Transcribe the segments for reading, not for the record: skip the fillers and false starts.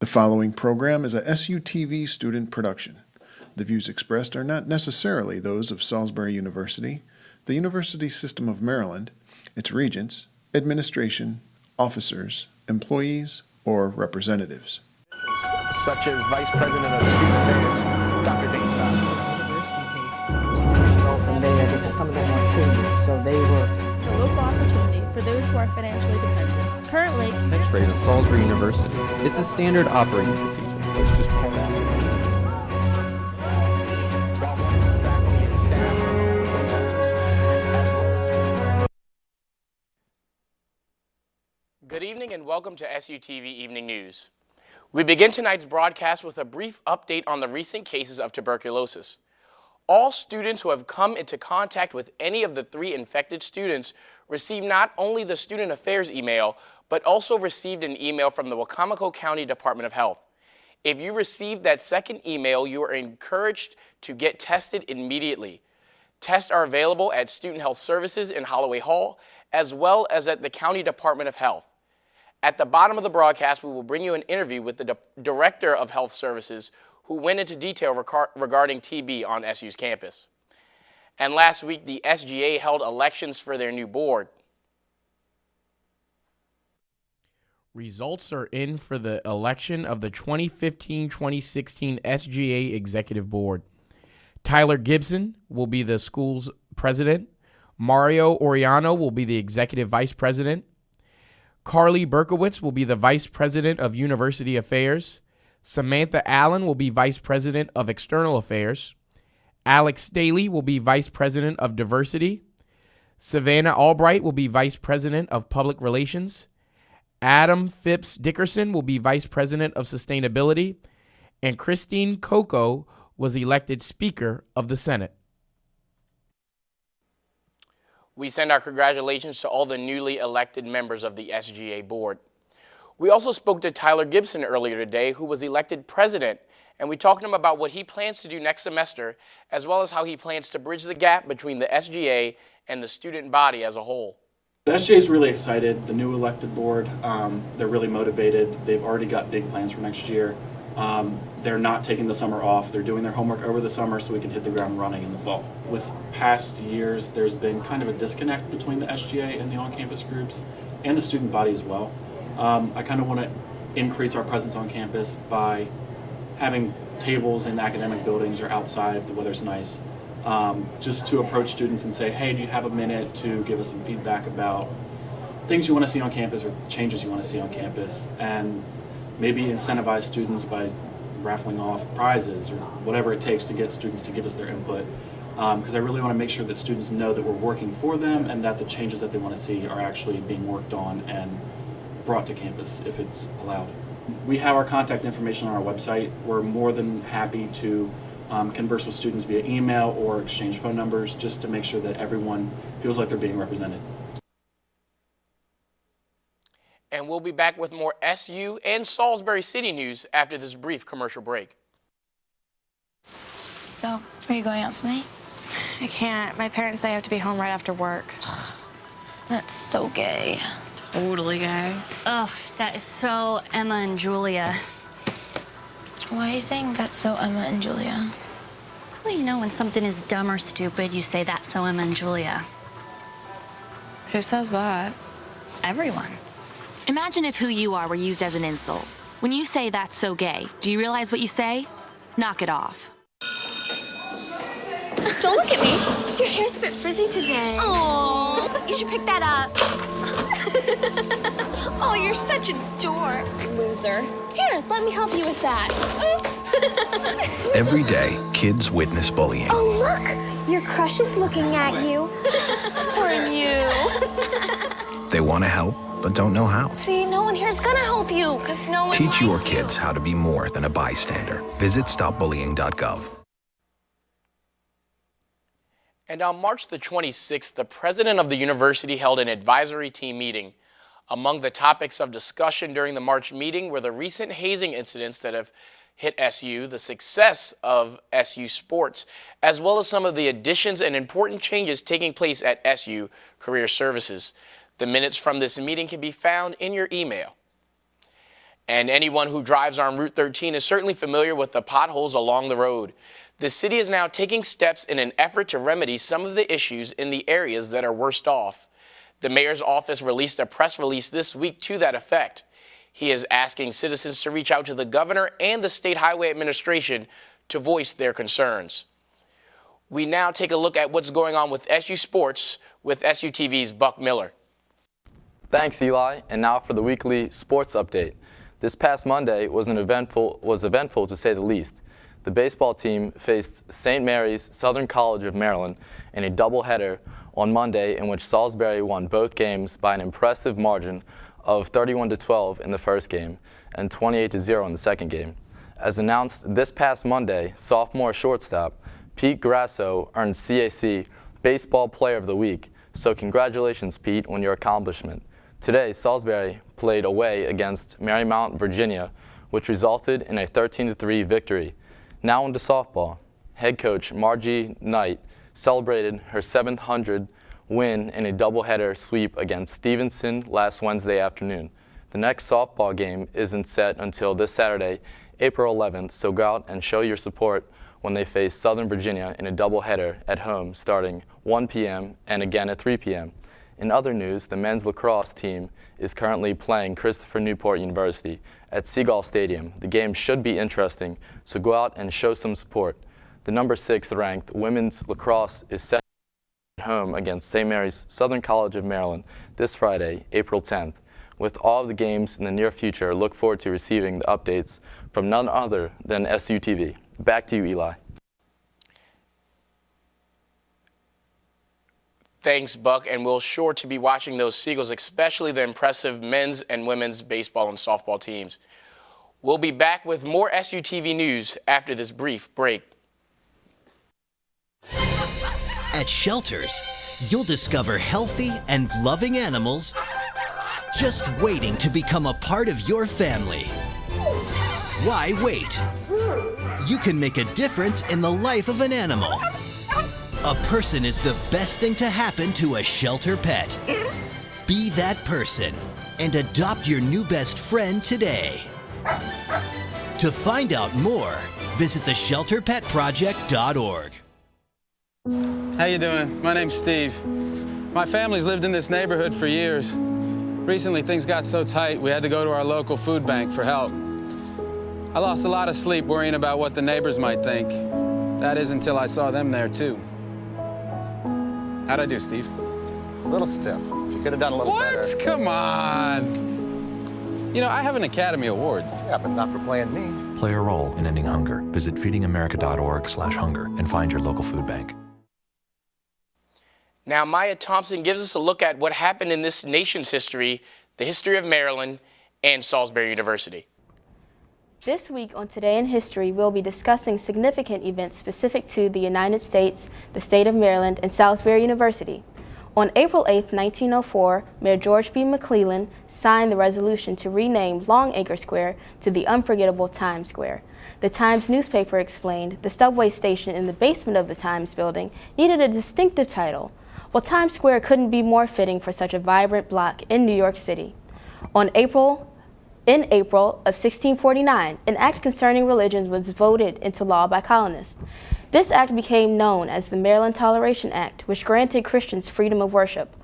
The following program is a SUTV student production. The views expressed are not necessarily those of Salisbury University, the University System of Maryland, its regents, administration, officers, employees, or representatives. Such as Vice President of Student Affairs, Dr. Dane from there because some of them weren't seniors, so they were a local opportunity for those who are financially dependent. Currently, catchphrase at Salisbury University. It's a standard operating procedure. It's just parents. Good evening and welcome to SUTV Evening News. We begin tonight's broadcast with a brief update on the recent cases of tuberculosis. All students who have come into contact with any of the 3 infected students received not only the Student Affairs email, but also received an email from the Wacomico County Department of Health. If you received that second email, you are encouraged to get tested immediately. Tests are available at Student Health Services in Holloway Hall, as well as at the County Department of Health. At the bottom of the broadcast, we will bring you an interview with the Director of Health Services, who went into detail regarding TB on SU's campus. And last week, the SGA held elections for their new board. Results are in for the election of the 2015-2016 SGA Executive Board. Tyler Gibson will be the school's president. Mario Oriano will be the executive vice president. Carly Berkowitz will be the vice president of University Affairs. Samantha Allen will be vice president of External Affairs. Alex Staley will be vice president of Diversity. Savannah Albright will be vice president of Public Relations. Adam Phipps Dickerson will be vice president of Sustainability. And Christine Coco was elected Speaker of the Senate. We send our congratulations to all the newly elected members of the SGA board. We also spoke to Tyler Gibson earlier today, who was elected president, and we talked to him about what he plans to do next semester, as well as how he plans to bridge the gap between the SGA and the student body as a whole. The SGA is really excited. The new elected board, they're really motivated. They've already got big plans for next year. They're not taking the summer off. They're doing their homework over the summer so we can hit the ground running in the fall. With past years, there's been kind of a disconnect between the SGA and the on-campus groups and the student body as well. I kind of want to increase our presence on campus by having tables in academic buildings or outside if the weather's nice, just to approach students and say, hey, do you have a minute to give us some feedback about things you want to see on campus or changes you want to see on campus, and maybe incentivize students by raffling off prizes or whatever it takes to get students to give us their input, because I really want to make sure that students know that we're working for them and that the changes that they want to see are actually being worked on and brought to campus if it's allowed. We have our contact information on our website. We're more than happy to converse with students via email or exchange phone numbers just to make sure that everyone feels like they're being represented. And we'll be back with more SU and Salisbury City news after this brief commercial break. So, are you going out tonight? I can't. My parents say I have to be home right after work. That's so gay. Totally gay. Ugh, that is so Emma and Julia. Why are you saying that's so Emma and Julia? Well, you know, when something is dumb or stupid, you say that's so Emma and Julia. Who says that? Everyone. Imagine if who you are were used as an insult. When you say that's so gay, do you realize what you say? Knock it off. Don't look at me. Your hair's a bit frizzy today. Oh, you should pick that up. Oh, you're such a dork. Loser. Here, let me help you with that. Oops. Every day, kids witness bullying. Oh, look. Your crush is looking at you. Poor you. They want to help, but don't know how. See, no one here's gonna help you, because no one Teach your likes kids you. how to be more than a bystander. Visit stopbullying.gov. And on March the 26th, the president of the university held an advisory team meeting. Among the topics of discussion during the March meeting were the recent hazing incidents that have hit SU, the success of SU sports, as well as some of the additions and important changes taking place at SU Career Services. The minutes from this meeting can be found in your email. And anyone who drives on Route 13 is certainly familiar with the potholes along the road. The city is now taking steps in an effort to remedy some of the issues in the areas that are worst off. The mayor's office released a press release this week to that effect. He is asking citizens to reach out to the governor and the State Highway Administration to voice their concerns. We now take a look at what's going on with SU Sports with SUTV's Buck Miller. Thanks, Eli. And now for the weekly sports update. This past Monday was eventful to say the least. The baseball team faced St. Mary's Southern College of Maryland in a doubleheader on Monday, in which Salisbury won both games by an impressive margin of 31-12 in the first game and 28-0 in the second game. As announced this past Monday, sophomore shortstop Pete Grasso earned CAC Baseball Player of the Week, so congratulations, Pete, on your accomplishment. Today, Salisbury played away against Marymount, Virginia, which resulted in a 13-3 victory. Now on to softball. Head coach Margie Knight celebrated her 700th win in a doubleheader sweep against Stevenson last Wednesday afternoon. The next softball game isn't set until this Saturday, April 11th, so go out and show your support when they face Southern Virginia in a doubleheader at home starting 1 p.m. and again at 3 p.m. In other news, the men's lacrosse team is currently playing Christopher Newport University at Seagull Stadium. The game should be interesting, so go out and show some support. The number 6th ranked women's lacrosse is set at home against St. Mary's Southern College of Maryland this Friday, April 10th. With all of the games in the near future, look forward to receiving the updates from none other than SUTV. Back to you, Eli. Thanks, Buck, and we'll sure to be watching those Seagulls, especially the impressive men's and women's baseball and softball teams. We'll be back with more SUTV news after this brief break. At shelters, you'll discover healthy and loving animals just waiting to become a part of your family. Why wait? You can make a difference in the life of an animal. A person is the best thing to happen to a shelter pet. Be that person and adopt your new best friend today. To find out more, visit theshelterpetproject.org. How you doing? My name's Steve. My family's lived in this neighborhood for years. Recently, things got so tight, we had to go to our local food bank for help. I lost a lot of sleep worrying about what the neighbors might think. That is until I saw them there, too. How'd I do, Steve? A little stiff. You could have done a little better. What? Come on. You know, I have an Academy Award. Yeah, but not for playing me. Play a role in ending hunger. Visit feedingamerica.org/hunger and find your local food bank. Now, Maya Thompson gives us a look at what happened in this nation's history, the history of Maryland and Salisbury University. This week on Today in History, we'll be discussing significant events specific to the United States, the state of Maryland, and Salisbury University. On April 8, 1904, Mayor George B. McClellan signed the resolution to rename Longacre Square to the unforgettable Times Square. The Times newspaper explained the subway station in the basement of the Times building needed a distinctive title. Well, Times Square couldn't be more fitting for such a vibrant block in New York City. In April of 1649, an act concerning religions was voted into law by colonists. This act became known as the Maryland Toleration Act, which granted Christians freedom of worship.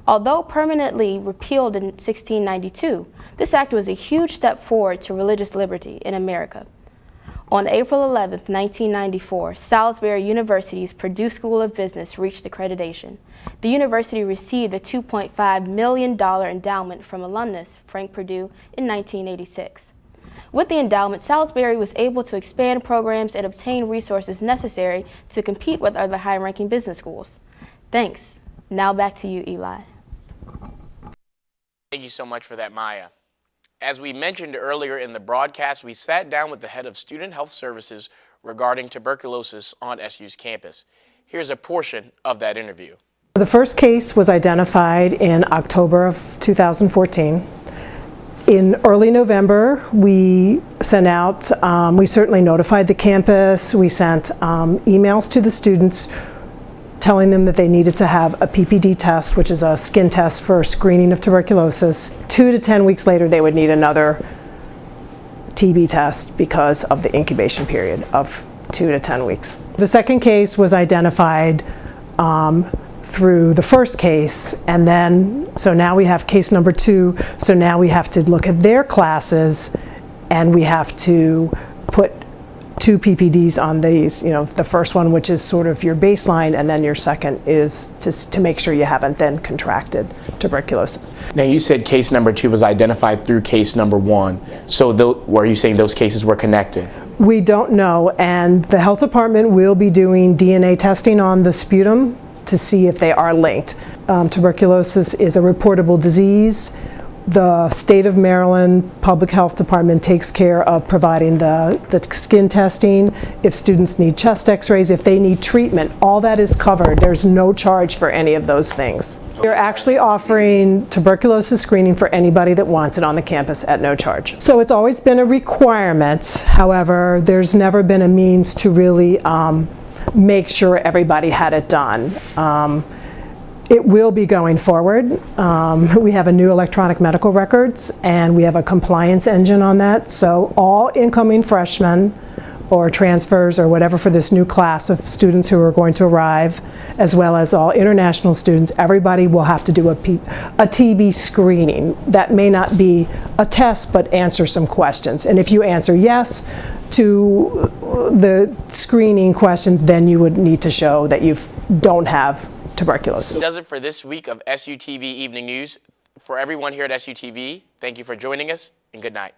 Although permanently repealed in 1692, this act was a huge step forward to religious liberty in America. On April 11, 1994, Salisbury University's Purdue School of Business reached accreditation. The university received a $2.5 million endowment from alumnus Frank Purdue in 1986. With the endowment, Salisbury was able to expand programs and obtain resources necessary to compete with other high-ranking business schools. Thanks. Now back to you, Eli. Thank you so much for that, Maya. As we mentioned earlier in the broadcast, we sat down with the head of Student Health Services regarding tuberculosis on SU's campus. Here's a portion of that interview. The first case was identified in October of 2014. In early November, we sent out, we certainly notified the campus, we sent emails to the students telling them that they needed to have a PPD test, which is a skin test for screening of tuberculosis. 2 to 10 weeks later, they would need another TB test because of the incubation period of 2 to 10 weeks. The second case was identified through the first case, and then, so now we have case number 2, so now we have to look at their classes, and we have to put 2 PPDs on these, you know, the first one, which is sort of your baseline, and then your second is to make sure you haven't then contracted tuberculosis. Now, you said case number 2 was identified through case number 1. So were you saying those cases were connected? We don't know, and the health department will be doing DNA testing on the sputum to see if they are linked. Tuberculosis is a reportable disease. The state of Maryland Public Health Department takes care of providing the skin testing. If students need chest x-rays, if they need treatment, all that is covered. There's no charge for any of those things. We're actually offering tuberculosis screening for anybody that wants it on the campus at no charge. So it's always been a requirement. However, there's never been a means to really make sure everybody had it done. It will be going forward. We have a new electronic medical records, and we have a compliance engine on that. So all incoming freshmen or transfers or whatever for this new class of students who are going to arrive, as well as all international students, everybody will have to do a TB screening. That may not be a test, but answer some questions. And if you answer yes to the screening questions, then you would need to show that you don't have tuberculosis. That does it for this week of SUTV Evening News. For everyone here at SUTV, thank you for joining us, and good night.